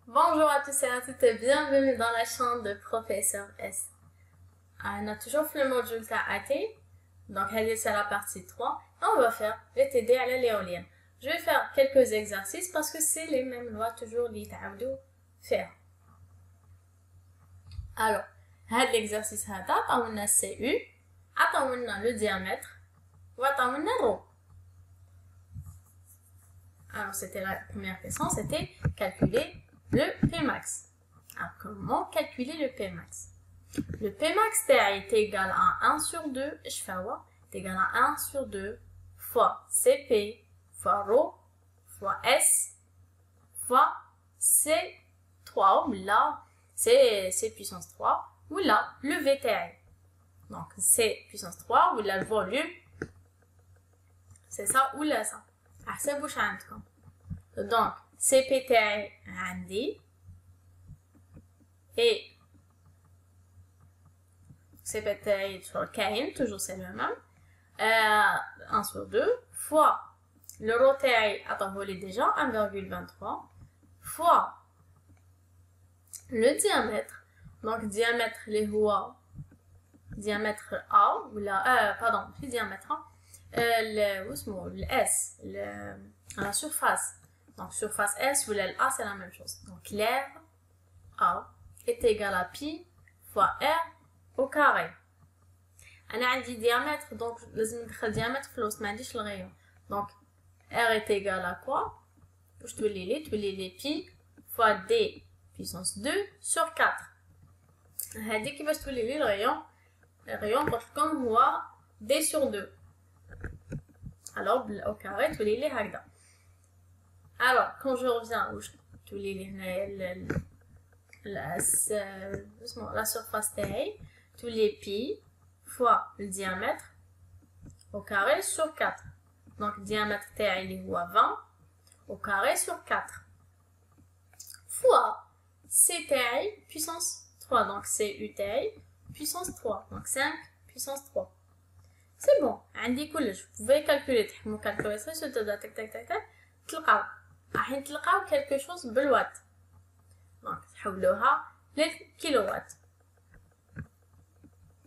Bonjour à tous et à toutes et bienvenue dans la chambre de Professeur S. On a toujours fait le module TAT, donc c'est la partie 3, et on va faire les TD à l'éolienne. Je vais faire quelques exercices parce que c'est les mêmes lois toujours les تعودوا faire. Alors, l'exercice هذا عطاونا CU, عطاونا le diamètre, وعطاونا ρ. Alors, c'était la première question, c'était calculer le Pmax. Alors, comment calculer le Pmax? Le Pmax est égal à 1 sur 2, je fais quoi? C'est égal à 1 sur 2 fois Cp fois ρ fois S fois C3 ou là, c'est puissance 3 ou là, le VTI. Donc, C puissance 3 ou là, le volume. C'est ça ou là, ça. C'est bouche à donc, CPTI عندي et CPTI sur كاين, toujours c'est le même, 1 sur 2 fois le ROTI عطاهولي déjà 1,23 fois le diamètre, donc diamètre اللي هو diamètre A ou la pardon في diamètre le S la surface. Donc, surface S ou l'A, c'est la même chose. Donc, l'air A est égal à pi fois R au carré. On dit diamètre, donc, le diamètre flot, mais le rayon. Donc, R est égal à quoi? Je te les pi fois D puissance 2 sur 4. On dit qu'il va se le rayon. Le rayon, comme moi, D sur 2. Alors, au carré, tu les hagda. Alors, quand je reviens où tous la surface taille, tous les pi fois le diamètre au carré sur 4. Donc, diamètre taille il est 20 au carré sur 4 fois C taille puissance 3. Donc, CU taille puissance 3. Donc, 5 puissance 3. C'est bon. عندي كلش. Vous pouvez calculer. تحكموا calculatrice وتبدا تك تك تك تك تلقاو. راح تلقاو quelque chose بالوات. دونك تحولوها للكيلووات.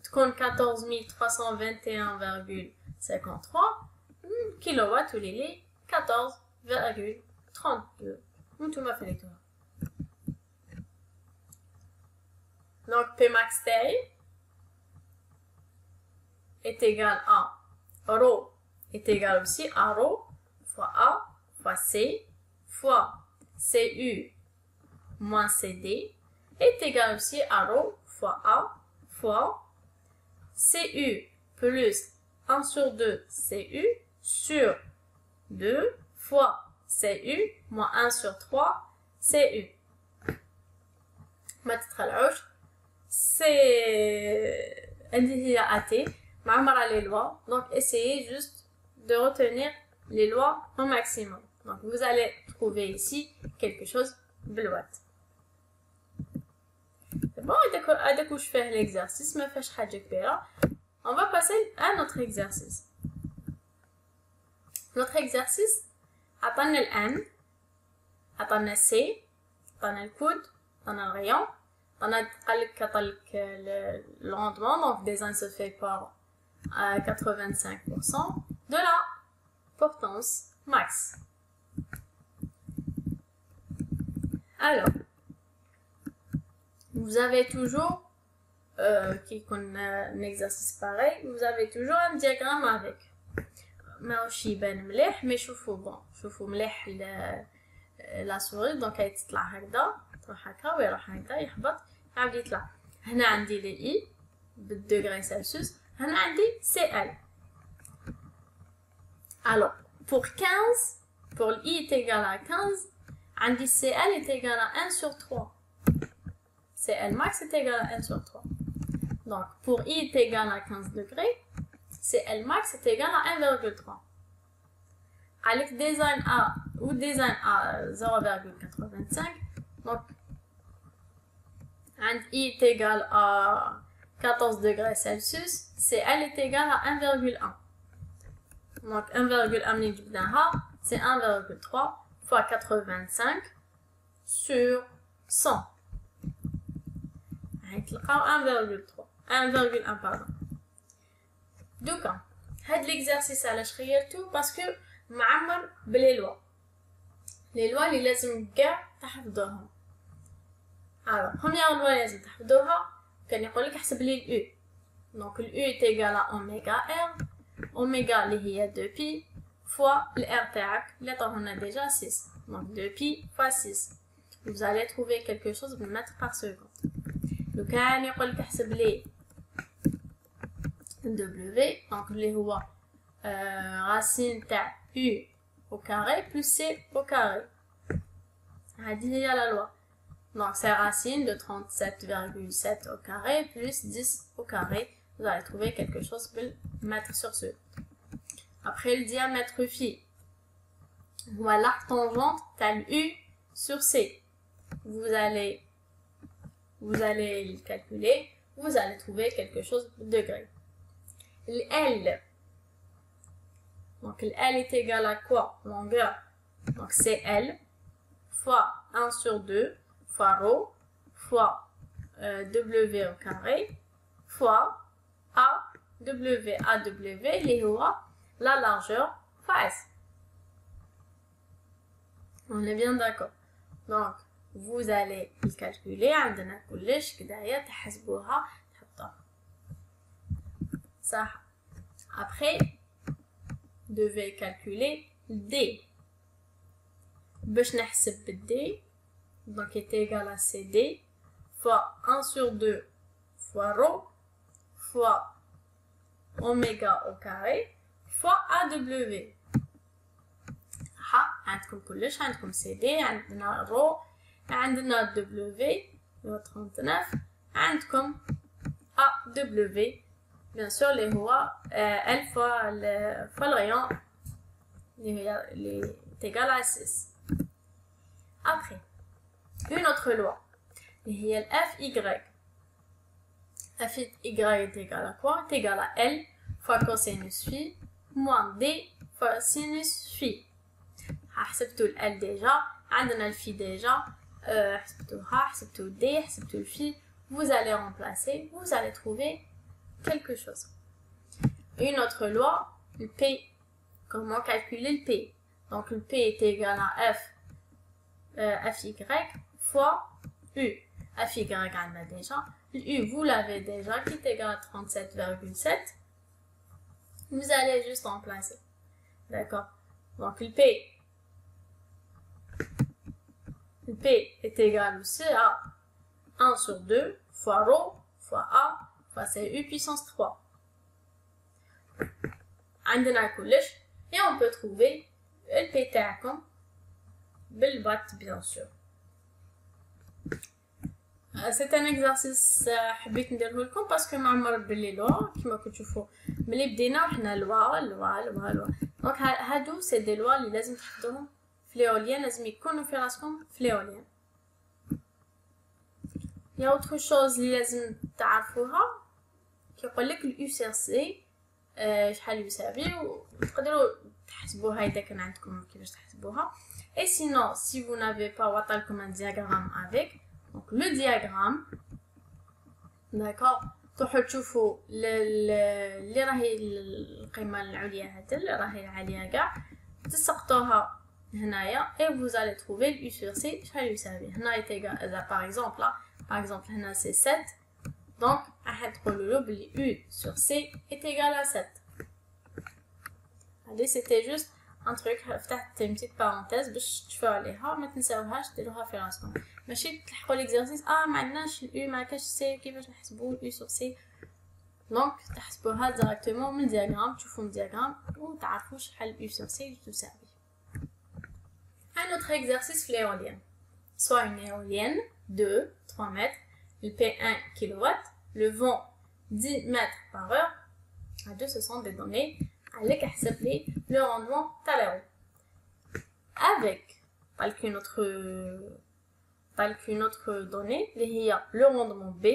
تكون 14321,53 كيلووات وليلي 14,32. وانتوما فهمتوها. Donc Pmax taille est égal à ρ est égal aussi à ρ fois A fois C fois CU moins CD est égal aussi à ρ fois A fois CU plus 1 sur 2 CU sur 2 fois CU moins 1 sur 3 CU. ما تتخلعوش c'est هي AT les lois, donc essayez juste de retenir les lois au maximum. Donc vous allez trouver ici quelque chose de l'ouat. C'est bon, dès que je fais l'exercice, on va passer à notre exercice. Notre exercice, attendez le N, attendez le C, attendez le coude, attendez le rayon, attendez le rendement, donc des uns se fait par à 85% de la portance max. Alors, vous avez toujours, qui connaît un exercice pareil, vous avez toujours un diagramme avec. ماهوش يبان مليح مي شوفوا مليح لا سوري دونك يطلع هكذا تروح هكا ويروح هكذا يهبط يعاود يطلع. هنا عندي لي اي بالدغري سلسيوس. هنا عندي CL. Alors, pour 15, pour I est égal à 15, عندي CL est égal à 1 sur 3. CL max est égal à 1 sur 3. Donc, pour I est égal à 15 degrés, CL max est égal à 1,3. Avec design A ou design A 0,85, donc, I est égal à 14 degrés Celsius, CL est égal à 1,1. Donc 1,1 c'est 1,3 fois 85 sur 100 غتلقاو 1,3 1,1 pardon. دوكا هاد ليكزارسيس علاش خيرتو باسكو معمر بلي لوا اللي لازم كاع تحفظوهم. alors première loi لازم تحفظوها كان يقولك احسب لي الاو. دونك الاو est égal à اوميغا ار، اوميغا اللي هي 2 بي fois الار تاعك اللي عطاونا ديجا 6. donc 2 pi fois 6. vous allez trouver quelque chose de mètres par seconde. لو كان يقولك احسب لي W donc اللي هو racine تاع U au carré plus C au carré. هذه هي la loi. donc c'est racine de 37,7 au carré plus 10 au carré. vous allez trouver quelque chose de mètres sur seconde. après le diamètre phi هو l'arc tangente تاع U sur C. vous allez le calculer, vous allez trouver quelque chose de degré. L, donc L est égal à quoi? Longueur, donc c'est L fois 1 sur 2 fois ρ fois W au carré fois A, W, AW, les la largeur fois S. On est bien d'accord. Donc, vous allez le calculer عندنا كلش كدايا تحسبوها تحطوها صح. après devez calculer D. باش نحسب D donc est égal à CD fois 1 sur 2 fois ρ fois oméga au carré fois AW. عندكم كلش، عندكم CD، عندنا ρ، عندنا W 39، عندكم AW bien sûr اللي هو L fois le rayon اللي est égal à 6. après une autre loi اللي هي ال FY. FY est égal à quoi? est égal à L fois cosinus phi moins D fois sinus phi. حسبتوا ال L déjà، عندنا الفي déjà، حسبتوها، حسبتوا ال D، حسبتوا الفي. vous allez remplacer, vous allez trouver quelque chose. une autre loi, le P. comment calculer le P? donc le P est égal à F FY fois U. FY عندنا déjà, le U vous l'avez déjà qui est égal à 37,7. vous allez juste remplacer, d'accord. donc le P est égal aussi à 1 sur 2 fois ρ fois A fois CU puissance 3. عندنا كلش et on peut trouver le P تاعكم بالبات bien sûr. c'est un exercice حبيت نديره لكم باسكو معمر باللي لوا كيما كتشوفوا ملي بدينا وحنا لوا دونك هادو سي دي لوا اللي لازم تحفظوهم في l'éolien، لازم يكونوا في راسكم في l'éolien. يا autre chose اللي لازم تعرفوها كيقول لك اليو سي سي شحال يساوي وتقدروا تحسبوها اذا كان عندكم كيفاش تحسبوها. et sinon si vous n'avez pas وعطالكم un diagramme avec donc le diagramme d'accord تروحوا تشوفوا اللي راهي القيمه العليا هذا اللي راهي عاليه كاع تسقطوها هنايا et vous allez trouver le U sur C شحال يساوي. هنا يتيغا par exemple là par exemple هنا c'est 7 donc راح تقولوا له بلي U sur C est égal à 7. allez c'était juste un truc فتحت une petite parenthèse باش تشوفوا عليها ما تنساوهاش ديروها في راسكم ماشي تلحقوا l'exercice ما عندناش الU ما كاش C كيفاش نحسبوا U sur C. donc تحسبوها directement من الدياغرام تشوفوا من الدياغرام وتعرفوا شحال U sur C تساوي. un autre exercice في l'éolienne, soit une éolienne 2 3 mètres, le P1 kW, le vent 10 mètres par heure. À deux, ce sont des données avec le rendement thalèro. Avec qu'une autre donnée, le rendement B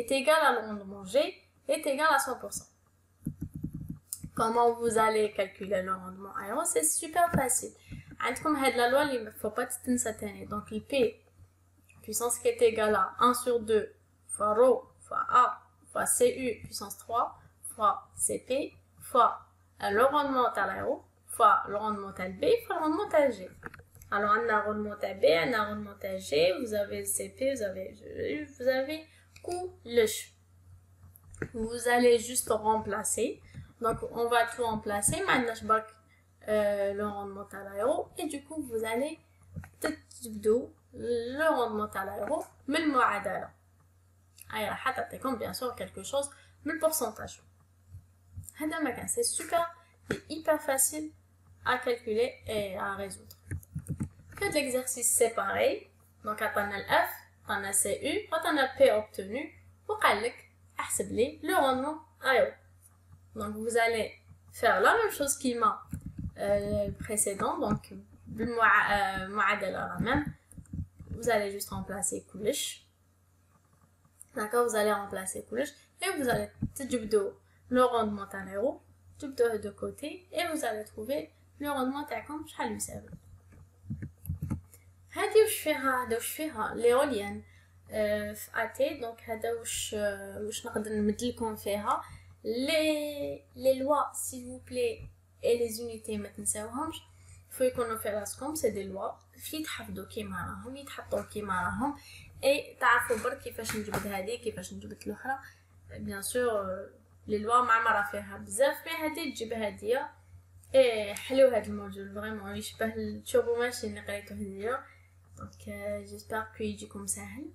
est égal à le rendement G est égal à 100%. Comment vous allez calculer le rendement aéro? C'est super facile. عندكم هاد لا لوا اللي faut pas تنسى تاني. donc le P puissance qui est égale à 1 sur 2 fois ρ fois A fois CU puissance 3 fois CP fois le rendement à ρ fois le rendement à B fois le rendement à G. Alors, on a le rendement à B, on a le rendement à G, vous avez CP, vous avez coulage. Vous allez juste remplacer. Donc, on va tout remplacer. Maintenant, le rendement à l'aéro. Et du coup, vous allez le rendement à l'aéro, mais le معادلة. Alors, bien sûr quelque chose, mais le pourcentage. C'est super et hyper facile à calculer et à résoudre. Que de l'exercice c'est pareil. Donc, on a le F, on a CU, on a P obtenu. Pour le rendement AO. Donc, vous allez faire la même chose qu'il m'a précédent. Donc, même. Vous allez juste remplacer coulish. D'accord, vous allez remplacer coulish. Et vous allez le rendement à l'euro. De côté. Et vous allez trouver le rendement à comme ça lui sert. هذه وش فيها l'éolienne في AT donc هذا واش نقدر نمد لكم فيها les lois s'il vous plaît et les unités ما تنساوهمش faut يكونوا في راسكم c'est des lois يتحفظوا كيما راهم يتحطوا كيما راهم et تعرفوا برك كيفاش نجبد هذه كيفاش نجبد الاخرى bien sûr les lois ما عمرها فيها بزاف مي هذه تجيب هديه ايه حلو هذا الموجود فريمون يشبه التوربو ماشين اللي قريته هديه. Donc j'espère que يجيكم سهل.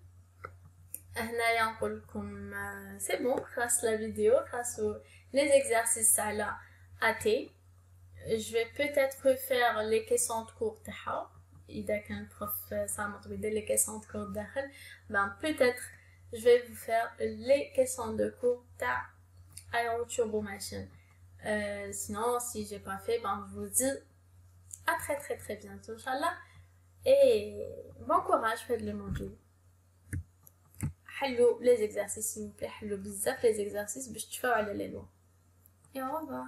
هنايا نقول لكم c'est bon grâce la vidéo grâce les exercices على AT. Je vais peut-être refaire les questions de cours تاعها إذا كان prof صامت بيدير les questions de cours داخل ben peut-être je vais vous faire les questions de cours تاع Aero Turbo Machine. Sinon si j'ai pas fait ben je vous dis à très bientôt Inch'Allah. Et bon courage, faites le module. حلو les exercices s'il vous plaît, حلو بزاف les exercices باش تشوفوا على les lois. Et au revoir.